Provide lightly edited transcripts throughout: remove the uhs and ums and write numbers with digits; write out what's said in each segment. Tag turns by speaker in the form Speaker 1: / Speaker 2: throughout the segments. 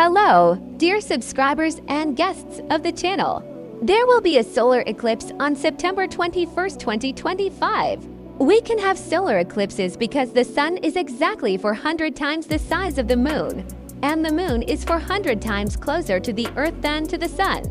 Speaker 1: Hello, dear subscribers and guests of the channel. There will be a solar eclipse on September 21st, 2025. We can have solar eclipses because the sun is exactly 400 times the size of the moon, and the moon is 400 times closer to the Earth than to the sun.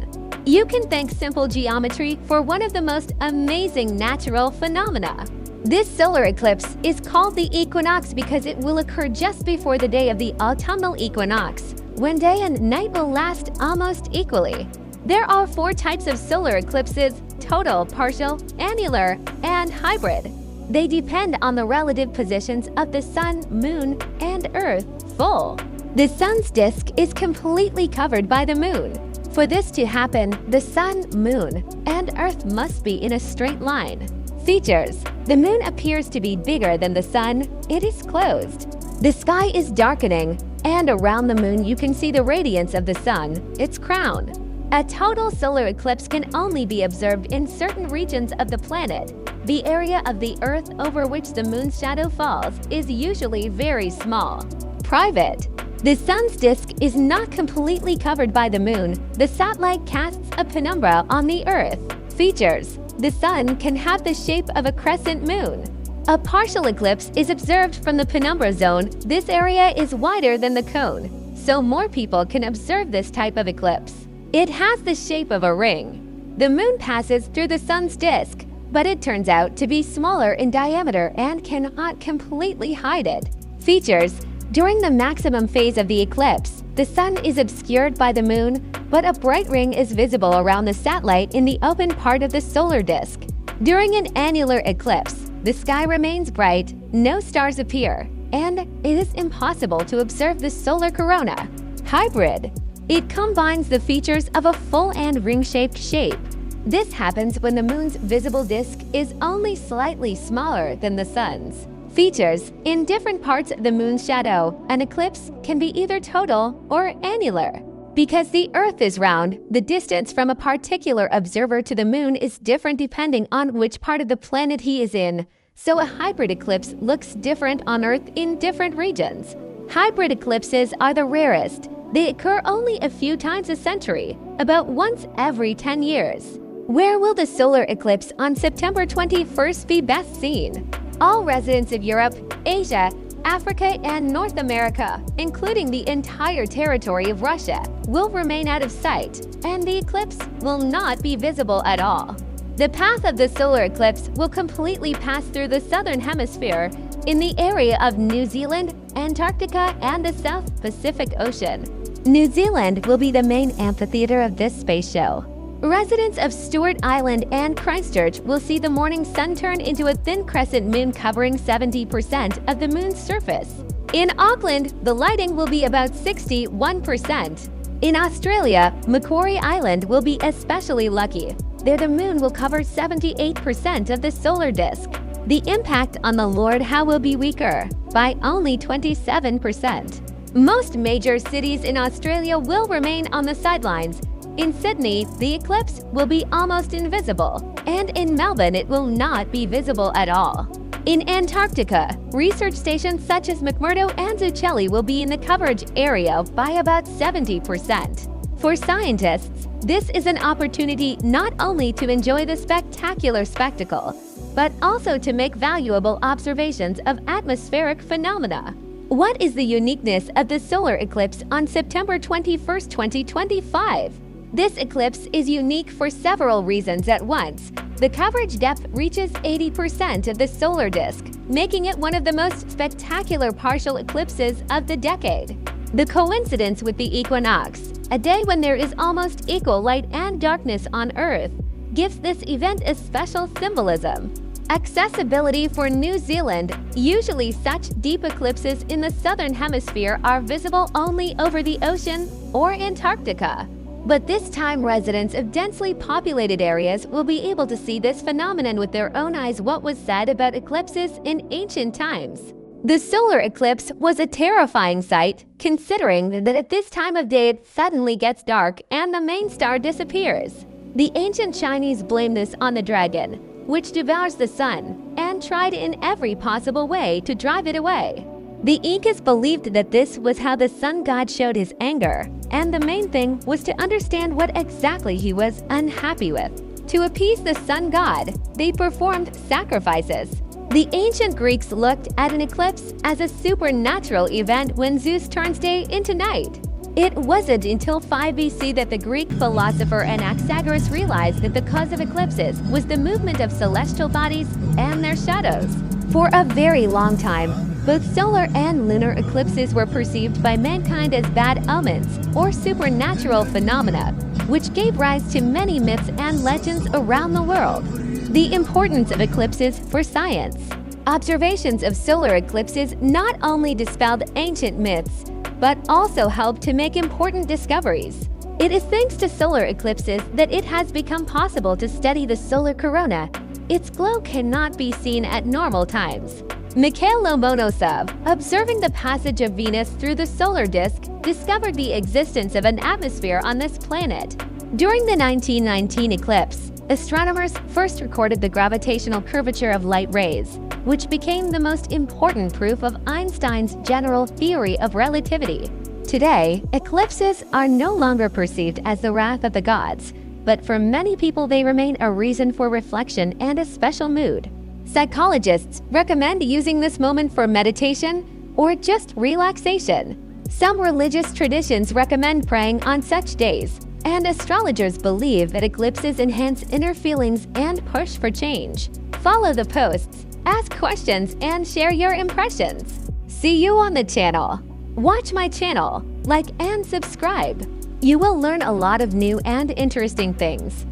Speaker 1: You can thank simple geometry for one of the most amazing natural phenomena. This solar eclipse is called the equinox because it will occur just before the day of the autumnal equinox, when day and night will last almost equally. There are 4 types of solar eclipses: total, partial, annular, and hybrid. They depend on the relative positions of the sun, moon, and earth full. The sun's disk is completely covered by the moon. For this to happen, the sun, moon, and earth must be in a straight line. Features: the moon appears to be bigger than the sun. It is closed. The sky is darkening, and around the moon you can see the radiance of the sun, its crown. A total solar eclipse can only be observed in certain regions of the planet. The area of the Earth over which the moon's shadow falls is usually very small. Private: the sun's disk is not completely covered by the moon. The satellite casts a penumbra on the Earth. Features: the sun can have the shape of a crescent moon. A partial eclipse is observed from the penumbra zone. This area is wider than the cone, so more people can observe this type of eclipse. It has the shape of a ring. The moon passes through the sun's disk, but it turns out to be smaller in diameter and cannot completely hide it. Features: during the maximum phase of the eclipse, the sun is obscured by the moon, but a bright ring is visible around the satellite in the open part of the solar disk. During an annular eclipse, the sky remains bright, no stars appear, and it is impossible to observe the solar corona. Hybrid: it combines the features of a full and ring-shaped shape. This happens when the moon's visible disk is only slightly smaller than the sun's. Features: in different parts of the moon's shadow, an eclipse can be either total or annular. Because the Earth is round, the distance from a particular observer to the moon is different depending on which part of the planet he is in, so a hybrid eclipse looks different on Earth in different regions. Hybrid eclipses are the rarest. They occur only a few times a century, about once every 10 years. Where will the solar eclipse on September 21st be best seen? All residents of Europe, Asia, Africa, and North America, including the entire territory of Russia, will remain out of sight, and the eclipse will not be visible at all. The path of the solar eclipse will completely pass through the southern hemisphere in the area of New Zealand, Antarctica, and the South Pacific Ocean. New Zealand will be the main amphitheater of this space show. Residents of Stewart Island and Christchurch will see the morning sun turn into a thin crescent moon covering 70% of the moon's surface. In Auckland, the lighting will be about 61%. In Australia, Macquarie Island will be especially lucky. There the moon will cover 78% of the solar disk. The impact on the Lord Howe will be weaker, by only 27%. Most major cities in Australia will remain on the sidelines. In Sydney, the eclipse will be almost invisible, and in Melbourne it will not be visible at all. In Antarctica, research stations such as McMurdo and Zucchelli will be in the coverage area by about 70%. For scientists, this is an opportunity not only to enjoy the spectacular spectacle, but also to make valuable observations of atmospheric phenomena. What is the uniqueness of the solar eclipse on September 21st, 2025? This eclipse is unique for several reasons at once. The coverage depth reaches 80% of the solar disk, making it one of the most spectacular partial eclipses of the decade. The coincidence with the equinox, a day when there is almost equal light and darkness on Earth, gives this event a special symbolism. Accessibility for New Zealand: usually such deep eclipses in the southern hemisphere are visible only over the ocean or Antarctica. But this time residents of densely populated areas will be able to see this phenomenon with their own eyes. What was said about eclipses in ancient times? The solar eclipse was a terrifying sight, considering that at this time of day it suddenly gets dark and the main star disappears. The ancient Chinese blamed this on the dragon, which devours the sun, and tried in every possible way to drive it away. The Incas believed that this was how the sun god showed his anger, and the main thing was to understand what exactly he was unhappy with. To appease the sun god, they performed sacrifices. The ancient Greeks looked at an eclipse as a supernatural event when Zeus turns day into night. It wasn't until 5 BC that the Greek philosopher Anaxagoras realized that the cause of eclipses was the movement of celestial bodies and their shadows. For a very long time, both solar and lunar eclipses were perceived by mankind as bad omens or supernatural phenomena, which gave rise to many myths and legends around the world. The importance of eclipses for science. Observations of solar eclipses not only dispelled ancient myths, but also helped to make important discoveries. It is thanks to solar eclipses that it has become possible to study the solar corona. Its glow cannot be seen at normal times. Mikhail Lomonosov, observing the passage of Venus through the solar disk, discovered the existence of an atmosphere on this planet. During the 1919 eclipse, astronomers first recorded the gravitational curvature of light rays, which became the most important proof of Einstein's general theory of relativity. Today, eclipses are no longer perceived as the wrath of the gods, but for many people they remain a reason for reflection and a special mood. Psychologists recommend using this moment for meditation or just relaxation. Some religious traditions recommend praying on such days, and astrologers believe that eclipses enhance inner feelings and push for change. Follow the posts, ask questions, and share your impressions. See you on the channel. Watch my channel, like and subscribe. You will learn a lot of new and interesting things.